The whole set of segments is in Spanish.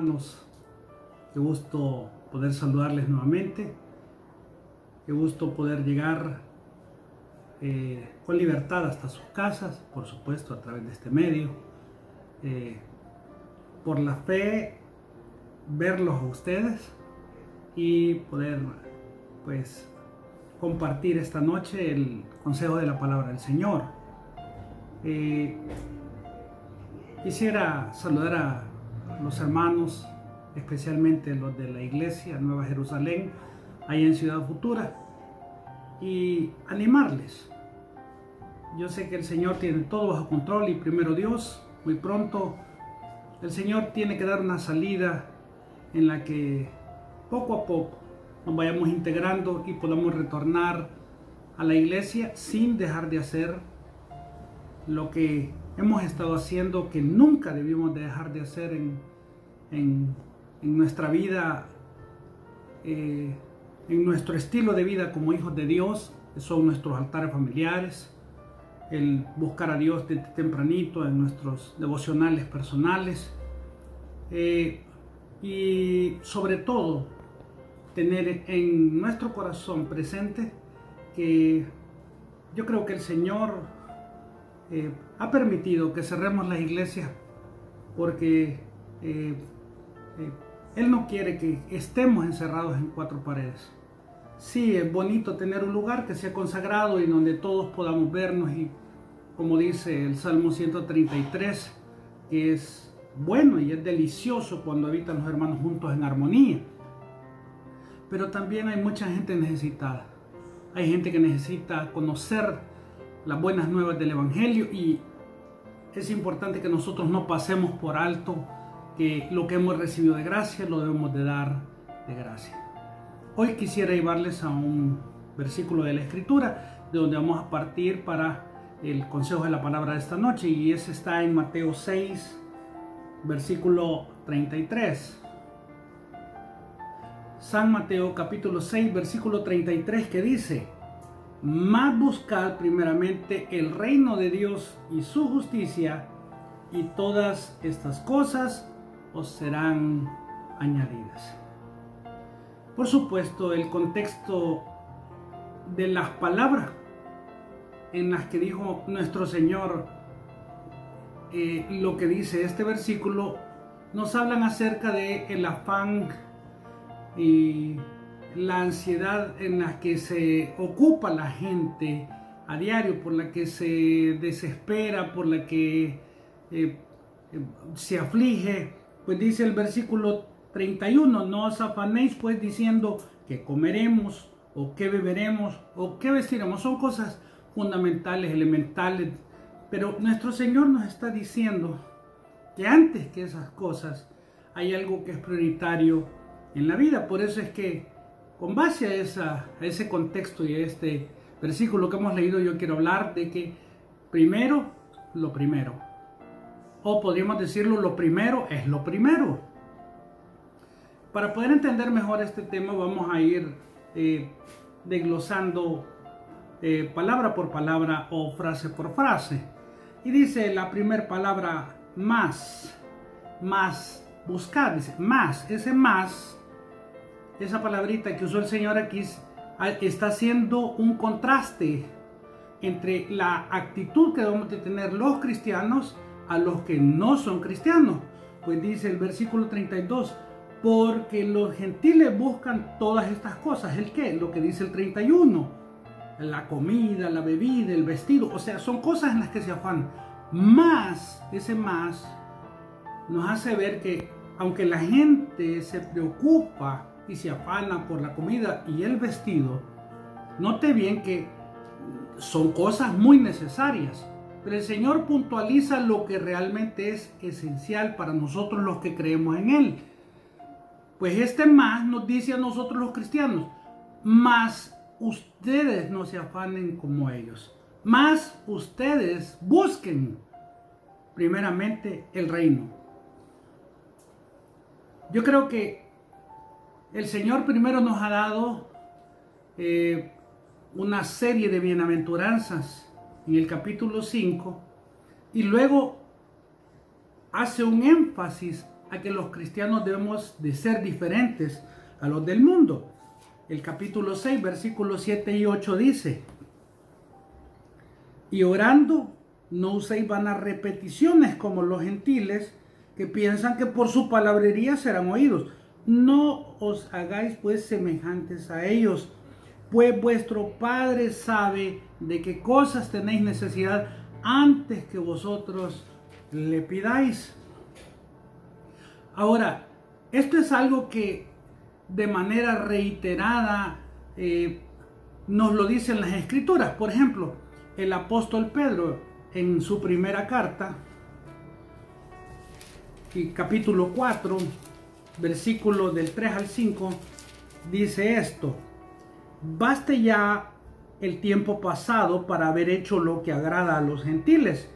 hermanos, qué gusto poder saludarles nuevamente, qué gusto poder llegar con libertad hasta sus casas, por supuesto a través de este medio, por la fe verlos a ustedes y poder pues compartir esta noche el consejo de la palabra del Señor. Quisiera saludar a los hermanos, especialmente los de la iglesia Nueva Jerusalén, ahí en Ciudad Futura, y animarles. Yo sé que el Señor tiene todo bajo control y primero Dios, muy pronto el Señor tiene que dar una salida en la que poco a poco nos vayamos integrando y podamos retornar a la iglesia sin dejar de hacer lo que hemos estado haciendo, que nunca debimos de dejar de hacer en nuestra vida, en nuestro estilo de vida como hijos de Dios, que son nuestros altares familiares, el buscar a Dios desde tempranito en nuestros devocionales personales, y sobre todo tener en nuestro corazón presente que yo creo que el Señor ha permitido que cerremos las iglesias porque Él no quiere que estemos encerrados en cuatro paredes. Sí, es bonito tener un lugar que sea consagrado y donde todos podamos vernos, y como dice el Salmo 133, que es bueno y es delicioso cuando habitan los hermanos juntos en armonía. Pero también hay mucha gente necesitada. Hay gente que necesita conocer las buenas nuevas del Evangelio, y es importante que nosotros no pasemos por alto que lo que hemos recibido de gracia lo debemos de dar de gracia. Hoy quisiera llevarles a un versículo de la Escritura de donde vamos a partir para el consejo de la palabra de esta noche, y ese está en Mateo 6, versículo 33. San Mateo capítulo 6, versículo 33, que dice: mas buscad primeramente el reino de Dios y su justicia, y todas estas cosas os serán añadidas. Por supuesto, el contexto de las palabras en las que dijo nuestro Señor, lo que dice este versículo, nos hablan acerca de el afán y la ansiedad en la que se ocupa la gente a diario, por la que se desespera, por la que se aflige. Pues dice el versículo 31, no os afanéis pues diciendo qué comeremos, o qué beberemos, o qué vestiremos. Son cosas fundamentales, elementales, pero nuestro Señor nos está diciendo que antes que esas cosas hay algo que es prioritario en la vida. Por eso es que con base a ese contexto y a este versículo que hemos leído, yo quiero hablar de que primero, lo primero. O podríamos decirlo, lo primero es lo primero. Para poder entender mejor este tema, vamos a ir desglosando palabra por palabra o frase por frase. Y dice la primera palabra, más, buscar, dice más, ese más. Esa palabrita que usó el Señor aquí está haciendo un contraste entre la actitud que debemos de tener los cristianos a los que no son cristianos. Pues dice el versículo 32, porque los gentiles buscan todas estas cosas. ¿El qué? Lo que dice el 31, la comida, la bebida, el vestido, o sea, son cosas en las que se afanan. Más, ese más nos hace ver que aunque la gente se preocupa y se afana por la comida y el vestido, note bien que son cosas muy necesarias, pero el Señor puntualiza lo que realmente es esencial para nosotros los que creemos en Él. Pues este más nos dice a nosotros los cristianos, más ustedes no se afanen como ellos, más ustedes busquen primeramente el reino. Yo creo que el Señor primero nos ha dado una serie de bienaventuranzas en el capítulo 5, y luego hace un énfasis a que los cristianos debemos de ser diferentes a los del mundo. El capítulo 6, versículos 7 y 8 dice: y orando, no uséis vanas repeticiones como los gentiles, que piensan que por su palabrería serán oídos. No os hagáis pues semejantes a ellos, pues vuestro Padre sabe de qué cosas tenéis necesidad antes que vosotros le pidáis. Ahora, esto es algo que de manera reiterada nos lo dicen las Escrituras. Por ejemplo, el apóstol Pedro en su primera carta, capítulo 4, versículo del 3 al 5, dice esto: baste ya el tiempo pasado para haber hecho lo que agrada a los gentiles,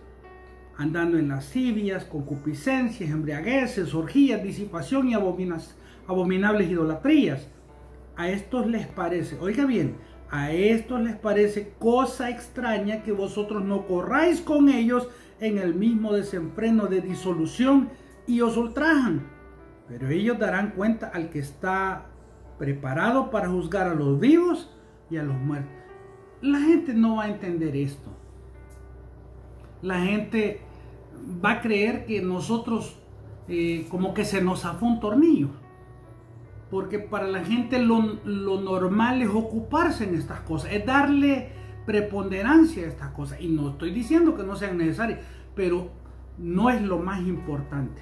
andando en lascivias, concupiscencias, embriagueces, orgías, disipación y abominables idolatrías. A estos les parece, oiga bien, a estos les parece cosa extraña que vosotros no corráis con ellos en el mismo desenfreno de disolución y os ultrajan. Pero ellos darán cuenta al que está preparado para juzgar a los vivos y a los muertos. La gente no va a entender esto. La gente va a creer que nosotros como que se nos zafó un tornillo. Porque para la gente lo normal es ocuparse en estas cosas, es darle preponderancia a estas cosas. Y no estoy diciendo que no sean necesarias, pero no es lo más importante.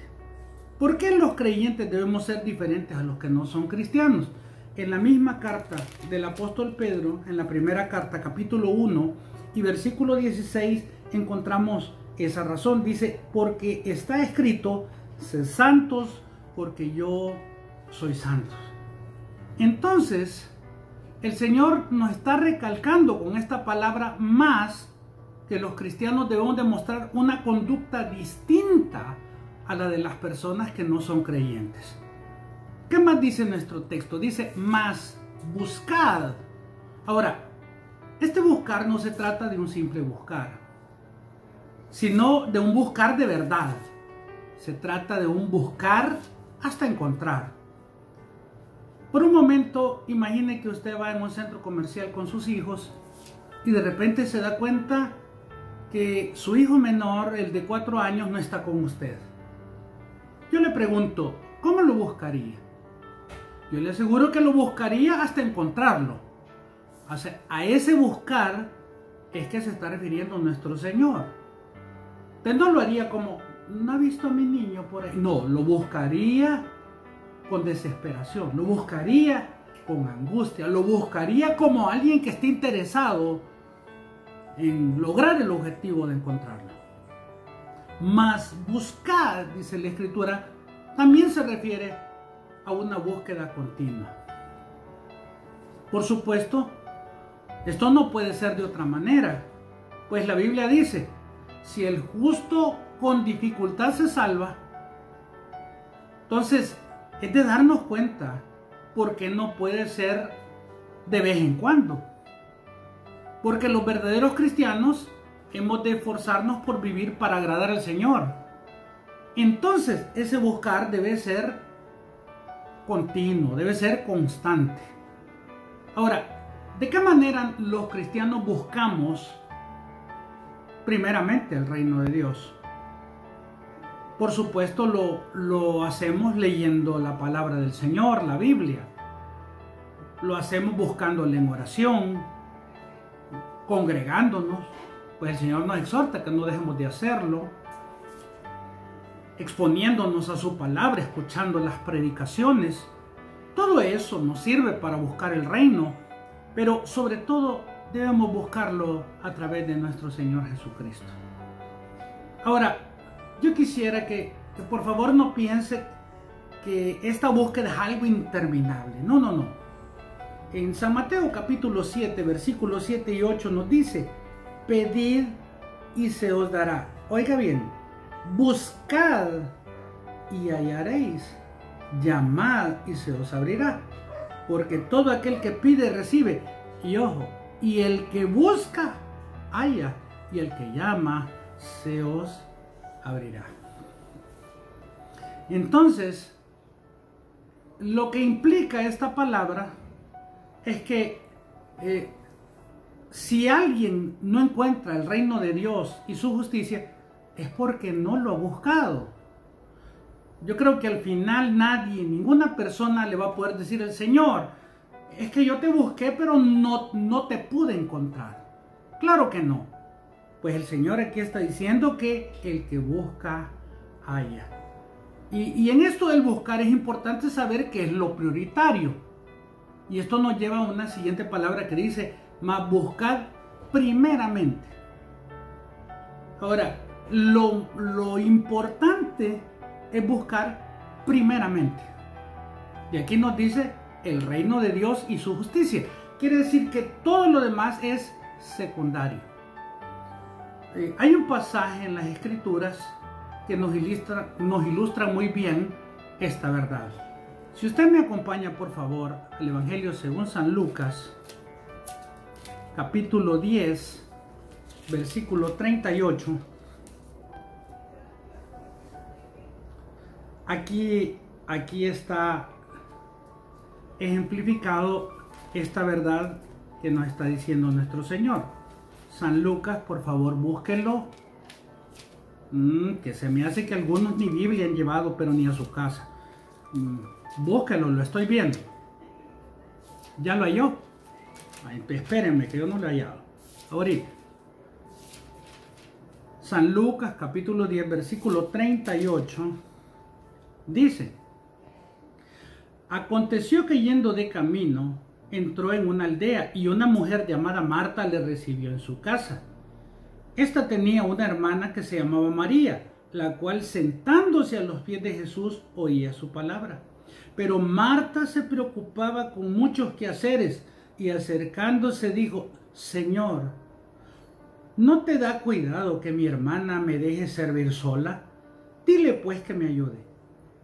¿Por qué los creyentes debemos ser diferentes a los que no son cristianos? En la misma carta del apóstol Pedro, en la primera carta, capítulo 1 y versículo 16, encontramos esa razón. Dice: porque está escrito, sed santos porque yo soy santos. Entonces, el Señor nos está recalcando con esta palabra más que los cristianos debemos demostrar una conducta distinta a la de las personas que no son creyentes. ¿Qué más dice nuestro texto? Dice: más buscad. Ahora, este buscar no se trata de un simple buscar, sino de un buscar de verdad. Se trata de un buscar hasta encontrar. Por un momento, imagine que usted va en un centro comercial con sus hijos y de repente se da cuenta que su hijo menor, el de 4 años, no está con usted. Yo le pregunto, ¿cómo lo buscaría? Yo le aseguro que lo buscaría hasta encontrarlo. O sea, a ese buscar es que se está refiriendo nuestro Señor. Usted no lo haría como, no ha visto a mi niño por ahí. No, lo buscaría con desesperación, lo buscaría con angustia, lo buscaría como alguien que esté interesado en lograr el objetivo de encontrarlo. Mas buscar, dice la Escritura, también se refiere a una búsqueda continua. Por supuesto, esto no puede ser de otra manera, pues la Biblia dice: si el justo con dificultad se salva, entonces es de darnos cuenta porque no puede ser de vez en cuando. Porque los verdaderos cristianos hemos de esforzarnos por vivir para agradar al Señor. Entonces ese buscar debe ser continuo, debe ser constante. Ahora, ¿de qué manera los cristianos buscamos primeramente el reino de Dios? Por supuesto lo hacemos leyendo la palabra del Señor, la Biblia. Lo hacemos buscándole en oración, congregándonos, pues el Señor nos exhorta que no dejemos de hacerlo, exponiéndonos a su palabra, escuchando las predicaciones. Todo eso nos sirve para buscar el reino, pero sobre todo debemos buscarlo a través de nuestro Señor Jesucristo. Ahora, yo quisiera que por favor no piense que esta búsqueda es algo interminable. No, no, no. En San Mateo capítulo 7, versículos 7 y 8 nos dice: pedid y se os dará. Oiga bien, buscad y hallaréis, llamad y se os abrirá. Porque todo aquel que pide recibe, y ojo, y el que busca halla, y el que llama se os abrirá. Entonces, lo que implica esta palabra es que si alguien no encuentra el reino de Dios y su justicia, es porque no lo ha buscado. Yo creo que al final nadie, ninguna persona le va a poder decir al Señor, es que yo te busqué pero no te pude encontrar. Claro que no. Pues el Señor aquí está diciendo que el que busca halla. Y en esto del buscar es importante saber qué es lo prioritario. Y esto nos lleva a una siguiente palabra que dice, mas buscad primeramente. Ahora, lo importante es buscar primeramente. Y aquí nos dice el reino de Dios y su justicia. Quiere decir que todo lo demás es secundario. Hay un pasaje en las Escrituras que nos ilustra muy bien esta verdad. Si usted me acompaña, por favor, al Evangelio según San Lucas, capítulo 10, versículo 38. Aquí está ejemplificado esta verdad que nos está diciendo nuestro Señor. San Lucas, por favor, búsquenlo. Que se me hace que algunos ni Biblia han llevado, pero ni a su casa. Búsquenlo, lo estoy viendo. ¿Ya lo halló? Ay, espérenme, que yo no lo he hallado. Ahorita. San Lucas, capítulo 10, versículo 38. Dice: aconteció que yendo de camino, entró en una aldea y una mujer llamada Marta le recibió en su casa. Esta tenía una hermana que se llamaba María, la cual sentándose a los pies de Jesús oía su palabra. Pero Marta se preocupaba con muchos quehaceres y acercándose dijo: Señor, ¿no te da cuidado que mi hermana me deje servir sola? Dile pues que me ayude.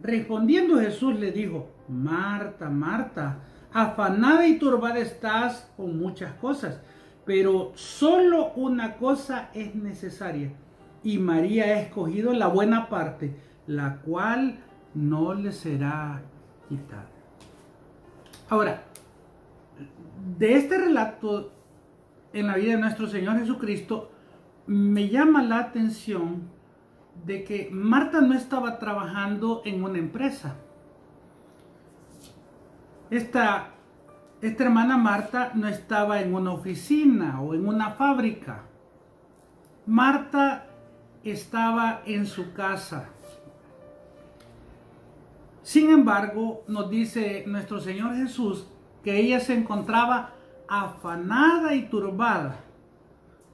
Respondiendo Jesús le dijo: Marta, Marta, afanada y turbada estás con muchas cosas, pero solo una cosa es necesaria, y María ha escogido la buena parte, la cual no le será quitada. Ahora, de este relato en la vida de nuestro Señor Jesucristo, me llama la atención de que Marta no estaba trabajando en una empresa. Esta hermana Marta no estaba en una oficina o en una fábrica. Marta estaba en su casa. Sin embargo, nos dice nuestro Señor Jesús que ella se encontraba afanada y turbada.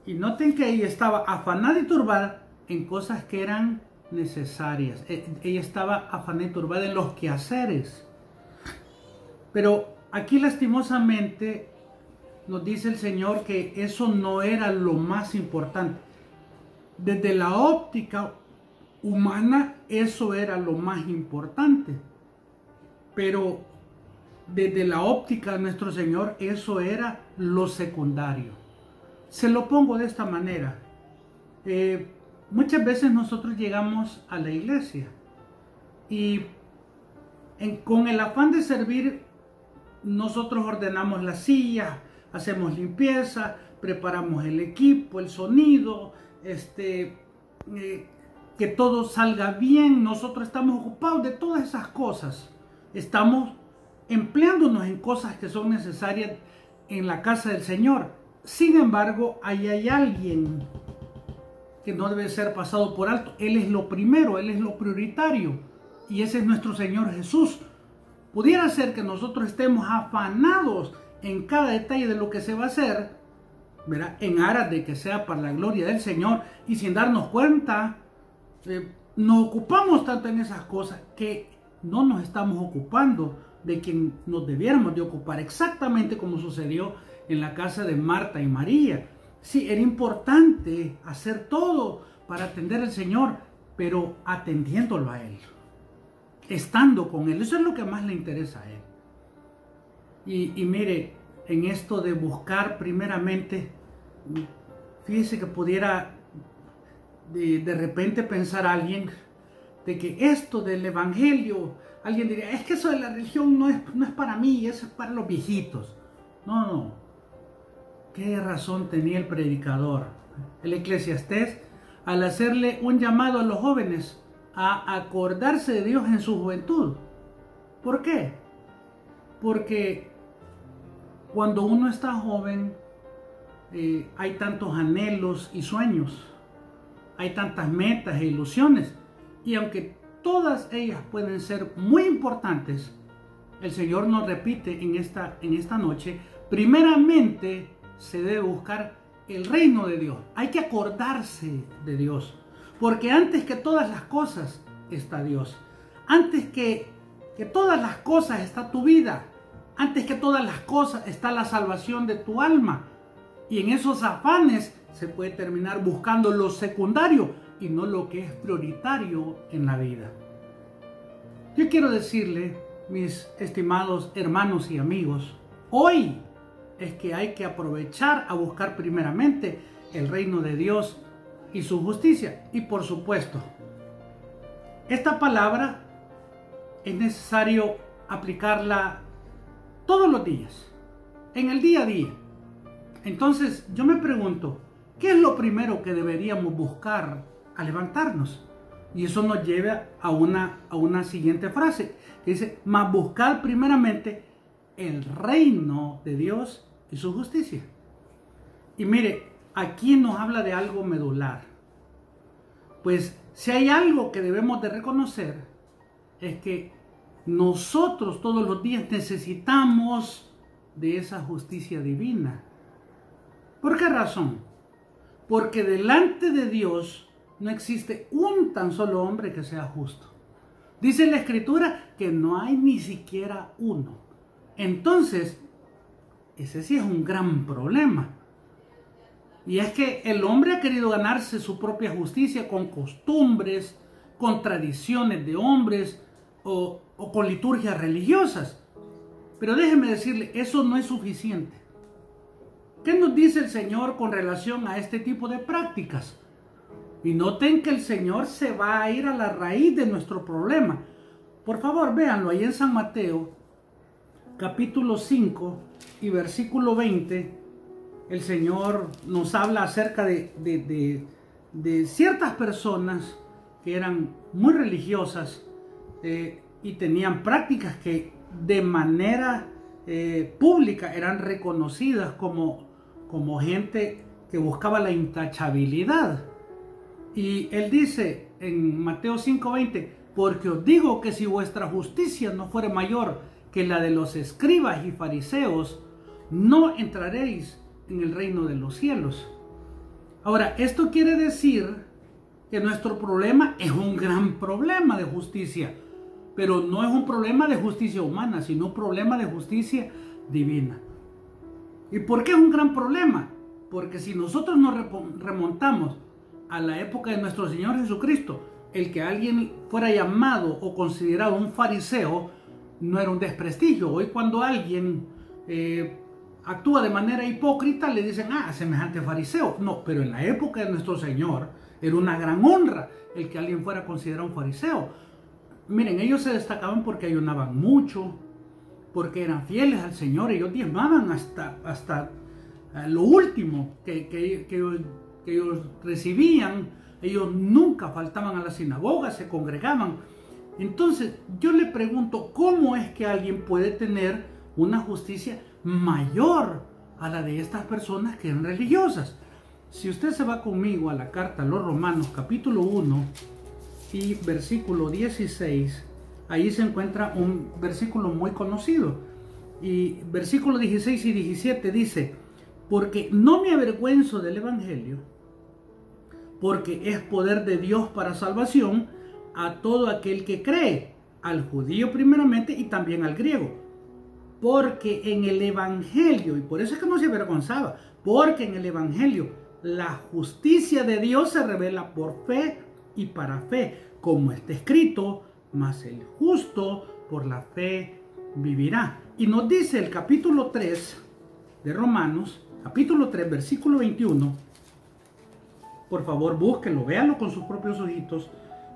Y noten que ella estaba afanada y turbada en cosas que eran necesarias. Ella estaba afanada y turbada en los quehaceres. Pero aquí lastimosamente nos dice el Señor que eso no era lo más importante. Desde la óptica humana eso era lo más importante. Pero desde la óptica de nuestro Señor eso era lo secundario. Se lo pongo de esta manera. Muchas veces nosotros llegamos a la iglesia y con el afán de servir, nosotros ordenamos las sillas, hacemos limpieza, preparamos el equipo, el sonido, que todo salga bien. Nosotros estamos ocupados de todas esas cosas. Estamos empleándonos en cosas que son necesarias en la casa del Señor. Sin embargo, ahí hay alguien que no debe ser pasado por alto. Él es lo primero, Él es lo prioritario. Y ese es nuestro Señor Jesús. Pudiera ser que nosotros estemos afanados en cada detalle de lo que se va a hacer, ¿verdad?, en aras de que sea para la gloria del Señor, y sin darnos cuenta, nos ocupamos tanto en esas cosas que no nos estamos ocupando de quien nos debiéramos de ocupar, exactamente como sucedió en la casa de Marta y María. Sí, era importante hacer todo para atender al Señor, pero atendiéndolo a Él, estando con Él. Eso es lo que más le interesa a Él. Y mire, en esto de buscar primeramente, fíjese que pudiera de repente pensar alguien, de que esto del evangelio, alguien diría, es que eso de la religión no es para mí, eso es para los viejitos. No. ¿Qué razón tenía el predicador, el Eclesiastés, al hacerle un llamado a los jóvenes a acordarse de Dios en su juventud? ¿Por qué? Porque cuando uno está joven, hay tantos anhelos y sueños, hay tantas metas e ilusiones, y aunque todas ellas pueden ser muy importantes, el Señor nos repite en esta noche, primeramente se debe buscar el reino de Dios. Hay que acordarse de Dios, porque antes que todas las cosas está Dios. Antes que todas las cosas está tu vida. Antes que todas las cosas está la salvación de tu alma. Y en esos afanes se puede terminar buscando lo secundario y no lo que es prioritario en la vida. Yo quiero decirle, mis estimados hermanos y amigos, hoy es que hay que aprovechar a buscar primeramente el reino de Dios y su justicia. Y por supuesto, esta palabra es necesario aplicarla todos los días, en el día a día. Entonces yo me pregunto, ¿qué es lo primero que deberíamos buscar al levantarnos? Y eso nos lleva a una siguiente frase, que dice, mas buscar primeramente el reino de Dios y su justicia. Y mire, aquí nos habla de algo medular. Pues si hay algo que debemos de reconocer, es que nosotros todos los días necesitamos de esa justicia divina. ¿Por qué razón? Porque delante de Dios no existe un tan solo hombre que sea justo. Dice la Escritura que no hay ni siquiera uno. Entonces, ese sí es un gran problema. Y es que el hombre ha querido ganarse su propia justicia con costumbres, con tradiciones de hombres o con liturgias religiosas. Pero déjeme decirle, eso no es suficiente. ¿Qué nos dice el Señor con relación a este tipo de prácticas? Y noten que el Señor se va a ir a la raíz de nuestro problema. Por favor, véanlo ahí en San Mateo, capítulo 5 y versículo 20. El Señor nos habla acerca de ciertas personas que eran muy religiosas y tenían prácticas que de manera pública eran reconocidas como gente que buscaba la intachabilidad. Y Él dice en Mateo 5:20, porque os digo que si vuestra justicia no fuere mayor que la de los escribas y fariseos, no entraréis en el reino de los cielos. Ahora, esto quiere decir que nuestro problema es un gran problema de justicia, pero no es un problema de justicia humana, sino un problema de justicia divina. ¿Y por qué es un gran problema? Porque si nosotros nos remontamos a la época de nuestro Señor Jesucristo, el que alguien fuera llamado o considerado un fariseo no era un desprestigio. Hoy cuando alguien actúa de manera hipócrita le dicen, semejante fariseo. No, pero en la época de nuestro Señor era una gran honra el que alguien fuera considerado un fariseo. Miren, ellos se destacaban porque ayunaban mucho, porque eran fieles al Señor, ellos diezmaban hasta lo último que ellos recibían. Ellos nunca faltaban a la sinagoga, se congregaban. Entonces yo le pregunto, ¿cómo es que alguien puede tener una justicia mayor a la de estas personas que eran religiosas? Si usted se va conmigo a la carta a los Romanos capítulo 1 y versículo 16, ahí se encuentra un versículo muy conocido. Y versículos 16 y 17 dice, porque no me avergüenzo del evangelio, porque es poder de Dios para salvación a todo aquel que cree, al judío primeramente y también al griego. Porque en el evangelio, y por eso es que no se avergonzaba, porque en el evangelio la justicia de Dios se revela por fe y para fe, como está escrito, mas el justo por la fe vivirá. Y nos dice el capítulo 3 de Romanos, capítulo 3, versículo 21, por favor búsquenlo, véanlo con sus propios ojitos,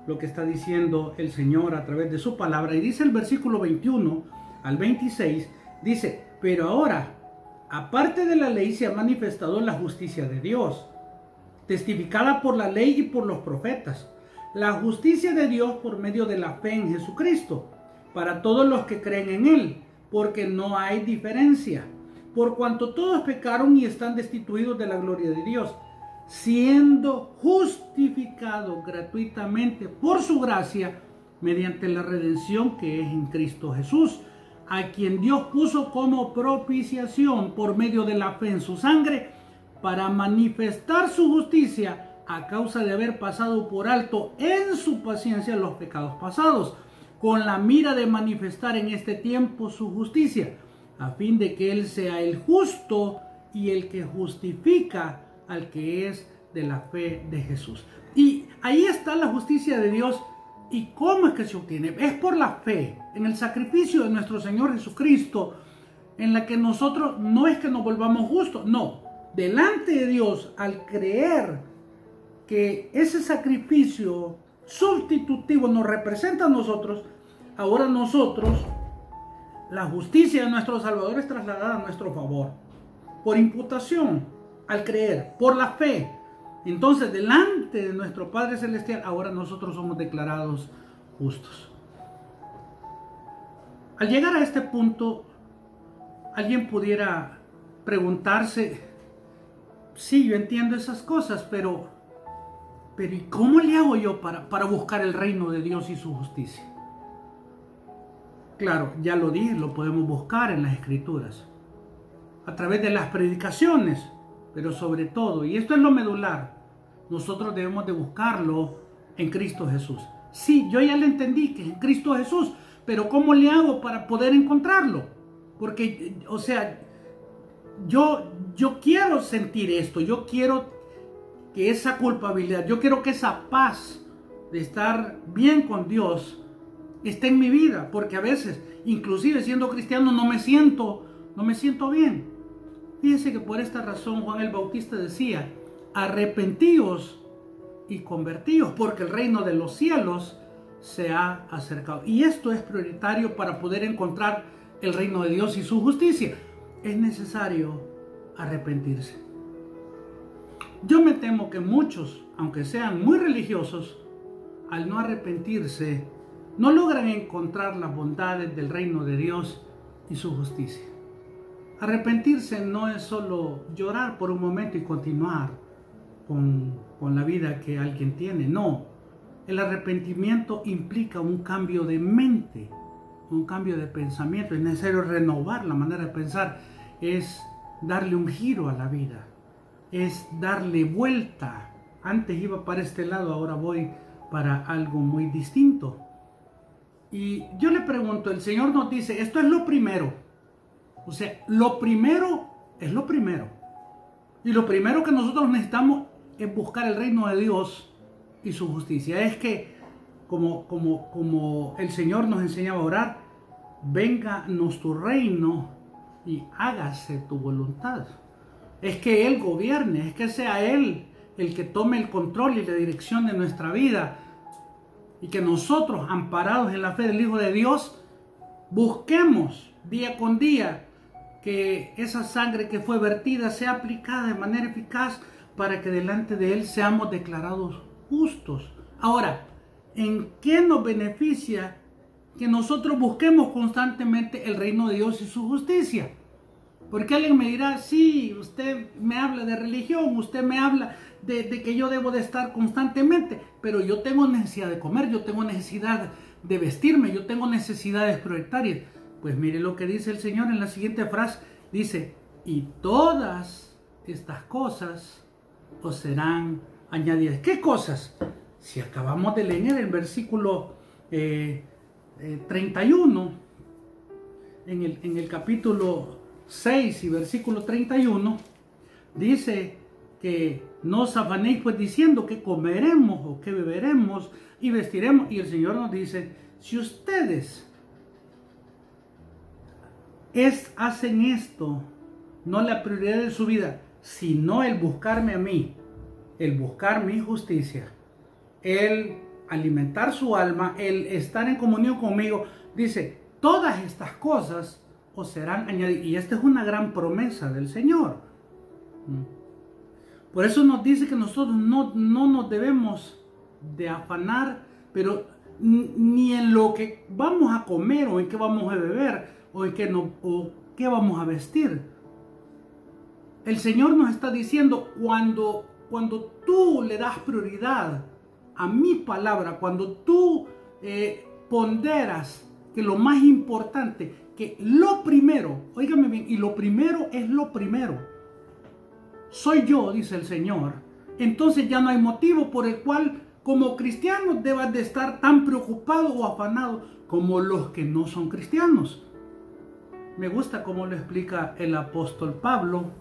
lo que está diciendo el Señor a través de su palabra. Y dice el versículo 21 al 26, dice, pero ahora, aparte de la ley, se ha manifestado la justicia de Dios, testificada por la ley y por los profetas. La justicia de Dios por medio de la fe en Jesucristo, para todos los que creen en Él, porque no hay diferencia, por cuanto todos pecaron y están destituidos de la gloria de Dios, siendo justificados gratuitamente por su gracia, mediante la redención que es en Cristo Jesús, a quien Dios puso como propiciación por medio de la fe en su sangre, para manifestar su justicia a causa de haber pasado por alto en su paciencia los pecados pasados, con la mira de manifestar en este tiempo su justicia, a fin de que Él sea el justo y el que justifica al que es de la fe de Jesús. Y ahí está la justicia de Dios. ¿Y cómo es que se obtiene? Es por la fe en el sacrificio de nuestro Señor Jesucristo, en la que nosotros no es que nos volvamos justos, no, delante de Dios, al creer que ese sacrificio sustitutivo nos representa a nosotros, ahora nosotros, la justicia de nuestro Salvador es trasladada a nuestro favor, por imputación, al creer, por la fe. Entonces, delante de nuestro Padre Celestial, ahora nosotros somos declarados justos. Al llegar a este punto, alguien pudiera preguntarse, sí, yo entiendo esas cosas, pero ¿y cómo le hago yo para buscar el reino de Dios y su justicia? Claro, ya lo dije, lo podemos buscar en las Escrituras, a través de las predicaciones, pero sobre todo, y esto es lo medular, nosotros debemos de buscarlo en Cristo Jesús. Sí, yo ya le entendí que es en Cristo Jesús, pero ¿cómo le hago para poder encontrarlo? Porque, o sea, yo quiero sentir esto, yo quiero que esa culpabilidad, yo quiero que esa paz de estar bien con Dios esté en mi vida, porque a veces, inclusive siendo cristiano, no me siento bien. Fíjense que por esta razón Juan el Bautista decía, arrepentíos y convertíos, porque el reino de los cielos se ha acercado. Y esto es prioritario para poder encontrar el reino de Dios y su justicia. Es necesario arrepentirse. Yo me temo que muchos, aunque sean muy religiosos, al no arrepentirse, no logran encontrar las bondades del reino de Dios y su justicia. Arrepentirse no es solo llorar por un momento y continuar con la vida que alguien tiene. No, el arrepentimiento implica un cambio de mente, un cambio de pensamiento. Es necesario renovar la manera de pensar, es darle un giro a la vida, es darle vuelta. Antes iba para este lado, ahora voy para algo muy distinto. Y yo le pregunto, el Señor nos dice, esto es lo primero. O sea, lo primero es lo primero. Y lo primero que nosotros necesitamos es buscar el reino de Dios y su justicia. Es que, como el Señor nos enseñaba a orar, vénganos tu reino y hágase tu voluntad. Es que Él gobierne, es que sea Él el que tome el control y la dirección de nuestra vida. Y que nosotros, amparados en la fe del Hijo de Dios, busquemos día con día que esa sangre que fue vertida sea aplicada de manera eficaz para que delante de Él seamos declarados justos. Ahora, ¿en qué nos beneficia que nosotros busquemos constantemente el reino de Dios y su justicia? Porque alguien me dirá, sí, usted me habla de religión, usted me habla de que yo debo de estar constantemente, pero yo tengo necesidad de comer, yo tengo necesidad de vestirme, yo tengo necesidades prioritarias. Pues mire lo que dice el Señor en la siguiente frase, dice, y todas estas cosas os serán añadidas. ¿Qué cosas? Si acabamos de leer el versículo 31, en el capítulo 6 y versículo 31, dice que no os afanéis pues diciendo que comeremos o que beberemos y vestiremos. Y el Señor nos dice, si ustedes hacen esto, no la prioridad de su vida, sino el buscarme a mí, el buscar mi justicia, el alimentar su alma, el estar en comunión conmigo, dice, todas estas cosas os serán añadidas. Y esta es una gran promesa del Señor. Por eso nos dice que nosotros no nos debemos de afanar, pero ni en lo que vamos a comer, o en qué vamos a beber, o en qué vamos a vestir. El Señor nos está diciendo, cuando tú le das prioridad a mi palabra, cuando tú ponderas que lo más importante, que lo primero, óigame bien, y lo primero es lo primero, soy yo, dice el Señor, entonces ya no hay motivo por el cual como cristianos debas de estar tan preocupados o afanados como los que no son cristianos. Me gusta cómo lo explica el apóstol Pablo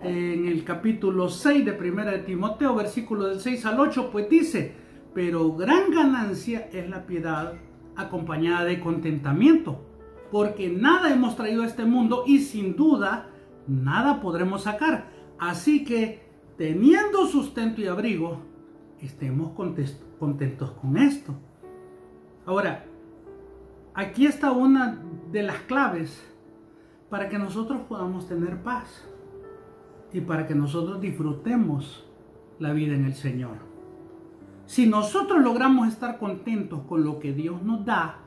en el capítulo 6 de 1 de Timoteo, versículo del 6 al 8, pues dice, pero gran ganancia es la piedad acompañada de contentamiento, porque nada hemos traído a este mundo y sin duda nada podremos sacar. Así que, teniendo sustento y abrigo, estemos contentos con esto. Ahora, aquí está una de las claves para que nosotros podamos tener paz y para que nosotros disfrutemos la vida en el Señor. Si nosotros logramos estar contentos con lo que Dios nos da,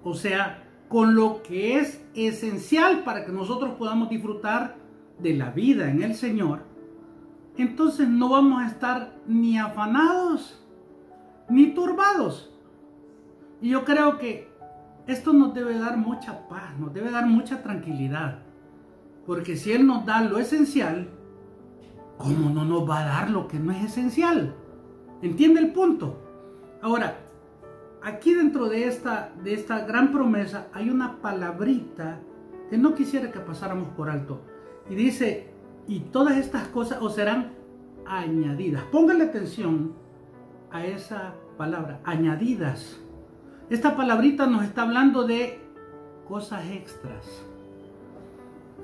o sea, con lo que es esencial para que nosotros podamos disfrutar de la vida en el Señor, entonces no vamos a estar ni afanados ni turbados. Y yo creo que esto nos debe dar mucha paz, nos debe dar mucha tranquilidad. Porque si Él nos da lo esencial, ¿cómo no nos va a dar lo que no es esencial? ¿Entiende el punto? Ahora, aquí dentro de esta gran promesa hay una palabrita que no quisiera que pasáramos por alto. Y dice, y todas estas cosas os serán añadidas. Póngale atención a esa palabra, añadidas. Esta palabrita nos está hablando de cosas extras.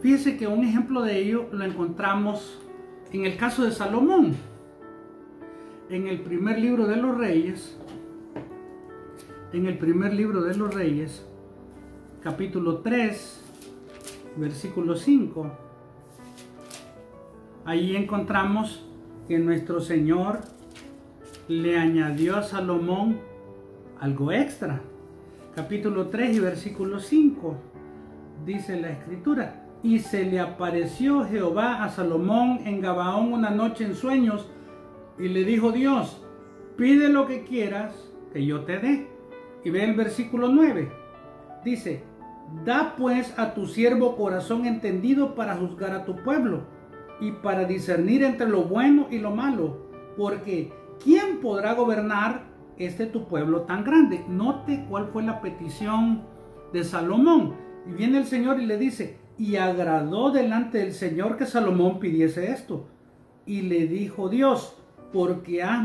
Fíjese que un ejemplo de ello lo encontramos en el caso de Salomón. En el primer libro de los Reyes, capítulo 3, versículo 5, ahí encontramos que nuestro Señor le añadió a Salomón algo extra. Capítulo 3 y versículo 5, dice la Escritura, y se le apareció Jehová a Salomón en Gabaón una noche en sueños, y le dijo Dios, pide lo que quieras que yo te dé. Y ve el versículo 9, dice, da pues a tu siervo corazón entendido para juzgar a tu pueblo y para discernir entre lo bueno y lo malo, porque ¿quién podrá gobernar tu pueblo tan grande? Note cuál fue la petición de Salomón. Y viene el Señor y le dice, y agradó delante del Señor que Salomón pidiese esto. Y le dijo Dios, porque has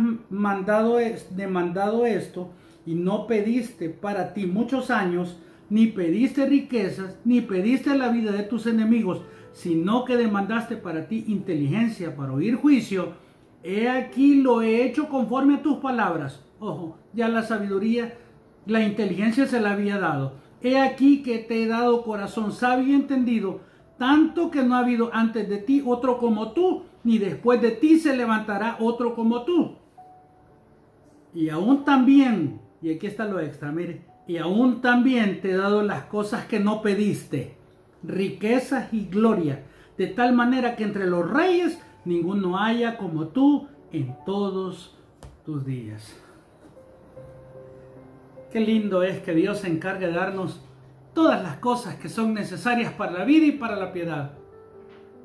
demandado esto y no pediste para ti muchos años, ni pediste riquezas, ni pediste la vida de tus enemigos, sino que demandaste para ti inteligencia para oír juicio, he aquí lo he hecho conforme a tus palabras. Ojo, ya la sabiduría, la inteligencia se la había dado. He aquí que te he dado corazón sabio y entendido, tanto que no ha habido antes de ti otro como tú, ni después de ti se levantará otro como tú. Y aún también, y aquí está lo extra, mire, y aún también te he dado las cosas que no pediste, riquezas y gloria, de tal manera que entre los reyes ninguno haya como tú en todos tus días. Qué lindo es que Dios se encargue de darnos todas las cosas que son necesarias para la vida y para la piedad.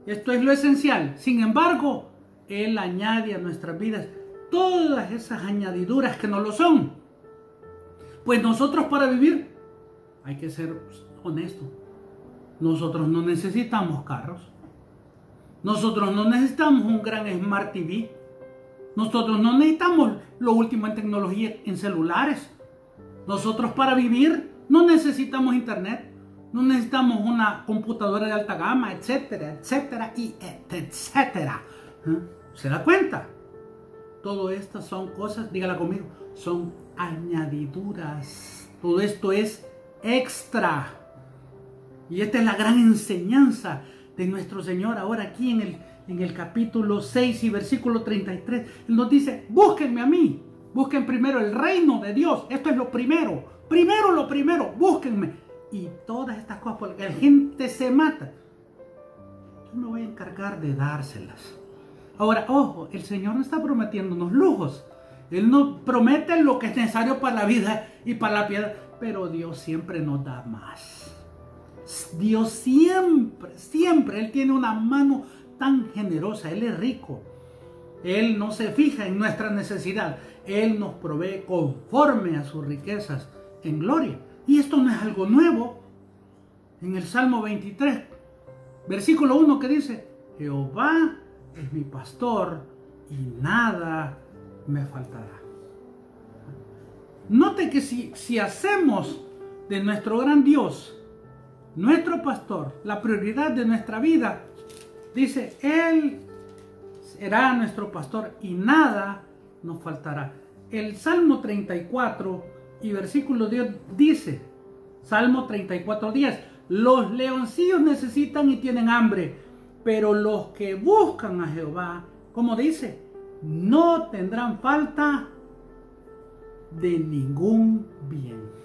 Esto es lo esencial. Sin embargo, Él añade a nuestras vidas todas esas añadiduras que no lo son. Pues nosotros para vivir hay que ser honestos. Nosotros no necesitamos carros. Nosotros no necesitamos un gran Smart TV. Nosotros no necesitamos lo último en tecnología en celulares. Nosotros para vivir no necesitamos internet. No necesitamos una computadora de alta gama, etcétera, etcétera y etcétera. ¿Se da cuenta? Todo estas son cosas, dígala conmigo, son añadiduras. Todo esto es extra. Y esta es la gran enseñanza de nuestro Señor ahora aquí en el capítulo 6 y versículo 33. Él nos dice, búsquenme a mí. Busquen primero el reino de Dios. Esto es lo primero. Primero lo primero. Búsquenme. Y todas estas cosas, porque la gente se mata. Yo me voy a encargar de dárselas. Ahora, ojo, el Señor no está prometiéndonos lujos. Él nos promete lo que es necesario para la vida y para la piedad. Pero Dios siempre nos da más. Dios siempre, siempre. Él tiene una mano tan generosa. Él es rico. Él no se fija en nuestra necesidad. Él nos provee conforme a sus riquezas en gloria. Y esto no es algo nuevo. En el Salmo 23, versículo 1 que dice, Jehová es mi pastor y nada me faltará. Note que si hacemos de nuestro gran Dios nuestro pastor, la prioridad de nuestra vida, dice, Él será nuestro pastor y nada nos faltará. El Salmo 34 y versículo 10 dice, Salmo 34, 10, los leoncillos necesitan y tienen hambre, pero los que buscan a Jehová, como dice, no tendrán falta de ningún bien.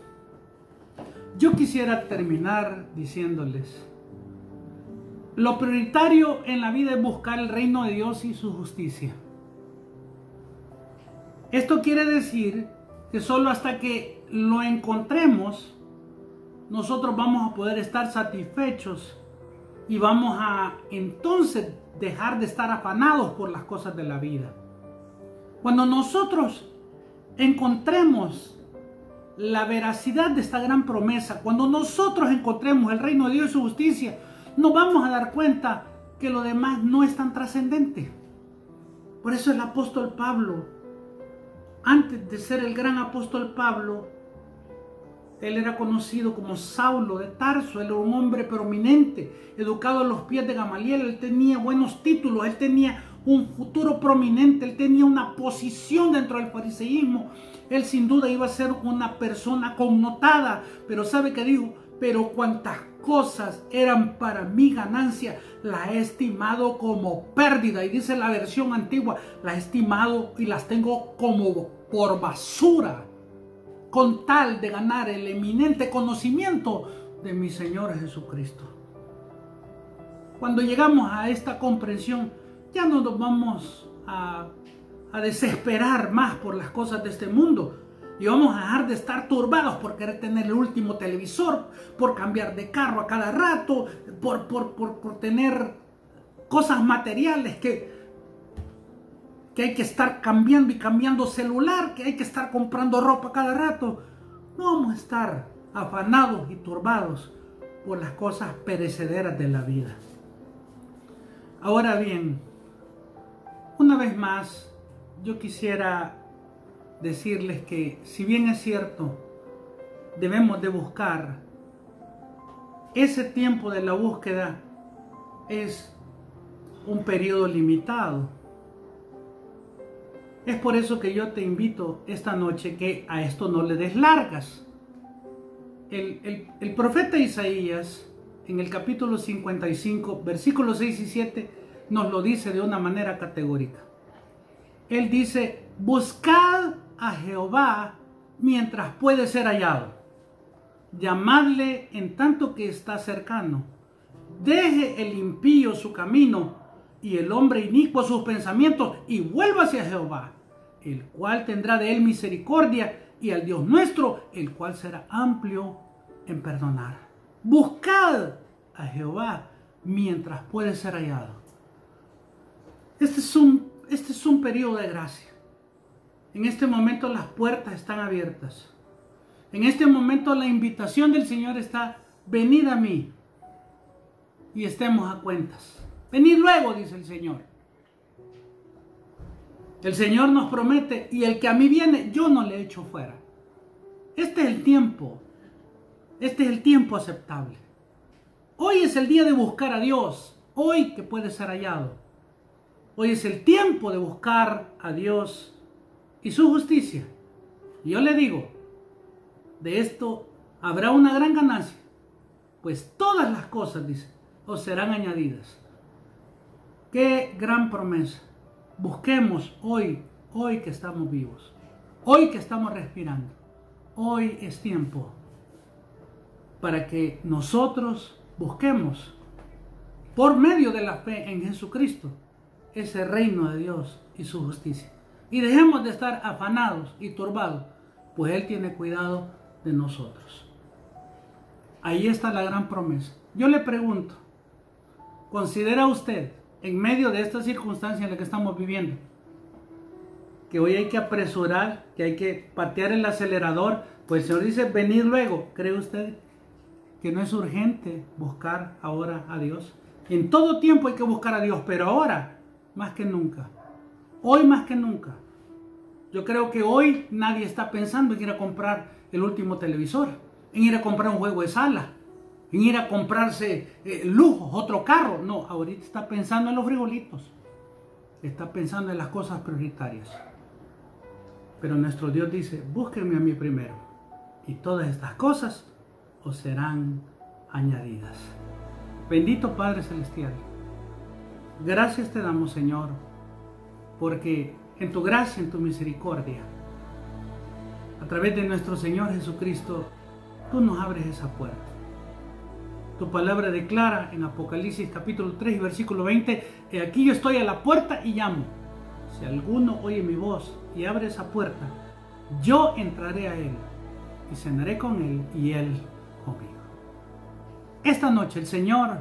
Yo quisiera terminar diciéndoles, lo prioritario en la vida es buscar el reino de Dios y su justicia. Esto quiere decir que solo hasta que lo encontremos, nosotros vamos a poder estar satisfechos y vamos a entonces dejar de estar afanados por las cosas de la vida. Cuando nosotros encontremos la veracidad de esta gran promesa, cuando nosotros encontremos el reino de Dios y su justicia, nos vamos a dar cuenta que lo demás no es tan trascendente. Por eso el apóstol Pablo, antes de ser el gran apóstol Pablo, él era conocido como Saulo de Tarso. Él era un hombre prominente, educado a los pies de Gamaliel. Él tenía buenos títulos, él tenía un futuro prominente, él tenía una posición dentro del fariseísmo. Él sin duda iba a ser una persona connotada, pero ¿sabe qué dijo? Pero cuantas cosas eran para mi ganancia, las he estimado como pérdida. Y dice la versión antigua, las he estimado y las tengo como por basura, con tal de ganar el eminente conocimiento de mi Señor Jesucristo. Cuando llegamos a esta comprensión, ya no nos vamos a desesperar más por las cosas de este mundo. Y vamos a dejar de estar turbados por querer tener el último televisor, por cambiar de carro a cada rato, por tener cosas materiales que hay que estar cambiando y cambiando celular, que hay que estar comprando ropa cada rato. No vamos a estar afanados y turbados por las cosas perecederas de la vida. Ahora bien, una vez más, yo quisiera decirles que, si bien es cierto, debemos de buscar, ese tiempo de la búsqueda es un periodo limitado. Es por eso que yo te invito esta noche que a esto no le des largas. El profeta Isaías, en el capítulo 55, versículos 6 y 7, nos lo dice de una manera categórica. Él dice, buscad a Jehová mientras puede ser hallado. Llamadle en tanto que está cercano. Deje el impío su camino y el hombre inicuo sus pensamientos y vuélvase a Jehová, el cual tendrá de él misericordia, y al Dios nuestro, el cual será amplio en perdonar. Buscad a Jehová mientras puede ser hallado. Este es un periodo de gracia. En este momento las puertas están abiertas. En este momento la invitación del Señor está, venid a mí y estemos a cuentas. Venid luego, dice el Señor. El Señor nos promete, y el que a mí viene, yo no le echo fuera. Este es el tiempo. Este es el tiempo aceptable. Hoy es el día de buscar a Dios. Hoy que puede ser hallado. Hoy es el tiempo de buscar a Dios y su justicia. Y yo le digo, de esto habrá una gran ganancia, pues todas las cosas, dice, os serán añadidas. Qué gran promesa. Busquemos hoy que estamos vivos, hoy que estamos respirando. Hoy es tiempo para que nosotros busquemos, por medio de la fe en Jesucristo, ese reino de Dios y su justicia. Y dejemos de estar afanados y turbados, pues Él tiene cuidado de nosotros. Ahí está la gran promesa. Yo le pregunto, ¿considera usted, en medio de esta circunstancia en la que estamos viviendo, que hoy hay que apresurar, que hay que patear el acelerador? Pues el Señor dice, venid luego. ¿Cree usted que no es urgente buscar ahora a Dios? En todo tiempo hay que buscar a Dios, pero ahora más que nunca. Hoy más que nunca. Yo creo que hoy nadie está pensando en ir a comprar el último televisor, en ir a comprar un juego de sala, en ir a comprarse lujos, otro carro. No, ahorita está pensando en los frijolitos. Está pensando en las cosas prioritarias. Pero nuestro Dios dice, búsquenme a mí primero, y todas estas cosas os serán añadidas. Bendito Padre Celestial, gracias te damos, Señor, porque en tu gracia, en tu misericordia, a través de nuestro Señor Jesucristo, tú nos abres esa puerta. Tu palabra declara en Apocalipsis capítulo 3 versículo 20, aquí yo estoy a la puerta y llamo. Si alguno oye mi voz y abre esa puerta, yo entraré a él y cenaré con él y él conmigo. Esta noche el Señor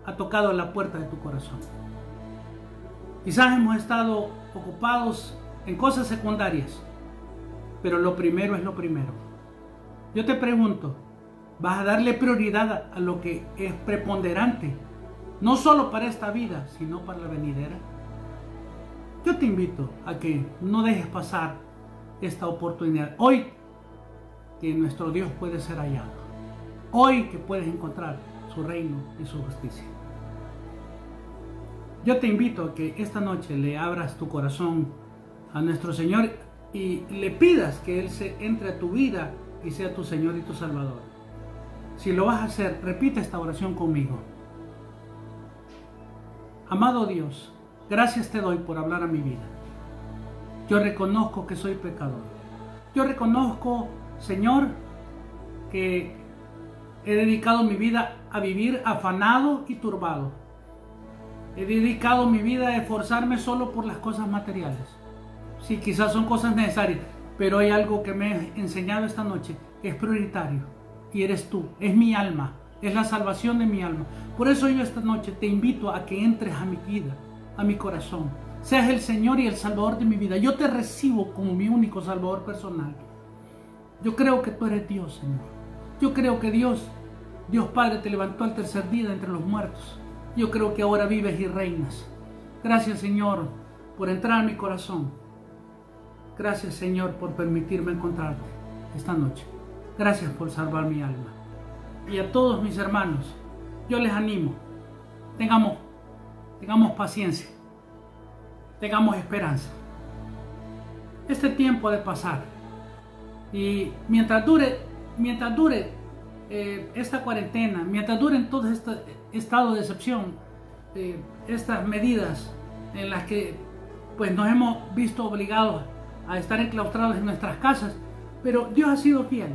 ha tocado la puerta de tu corazón. Quizás hemos estado ocupados en cosas secundarias, pero lo primero es lo primero. Yo te pregunto, ¿vas a darle prioridad a lo que es preponderante, no solo para esta vida, sino para la venidera? Yo te invito a que no dejes pasar esta oportunidad. Hoy que nuestro Dios puede ser hallado. Hoy que puedes encontrar su reino y su justicia. Yo te invito a que esta noche le abras tu corazón a nuestro Señor y le pidas que Él se entre a tu vida y sea tu Señor y tu Salvador. Si lo vas a hacer, repite esta oración conmigo. Amado Dios, gracias te doy por hablar a mi vida. Yo reconozco que soy pecador. Yo reconozco, Señor, que he dedicado mi vida a vivir afanado y turbado. He dedicado mi vida a esforzarme solo por las cosas materiales. Sí, quizás son cosas necesarias, pero hay algo que me has enseñado esta noche. Es prioritario. Y eres tú. Es mi alma. Es la salvación de mi alma. Por eso yo esta noche te invito a que entres a mi vida, a mi corazón. Seas el Señor y el Salvador de mi vida. Yo te recibo como mi único Salvador personal. Yo creo que tú eres Dios, Señor. Yo creo que Dios Padre te levantó al tercer día de entre los muertos. Yo creo que ahora vives y reinas. Gracias, Señor, por entrar a mi corazón. Gracias, Señor, por permitirme encontrarte esta noche. Gracias por salvar mi alma. Y a todos mis hermanos, yo les animo. Tengamos paciencia. Tengamos esperanza. Este tiempo ha de pasar. Y mientras dure esta cuarentena, mientras duren todo este estado de excepción, estas medidas en las que pues nos hemos visto obligados a estar enclaustrados en nuestras casas, pero Dios ha sido fiel.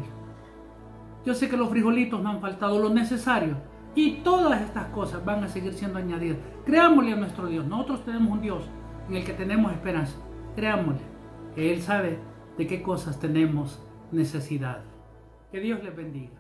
Yo sé que los frijolitos no han faltado, lo necesario, y todas estas cosas van a seguir siendo añadidas. Creámosle a nuestro Dios. Nosotros tenemos un Dios en el que tenemos esperanza. Creámosle que Él sabe de qué cosas tenemos necesidad. Que Dios les bendiga.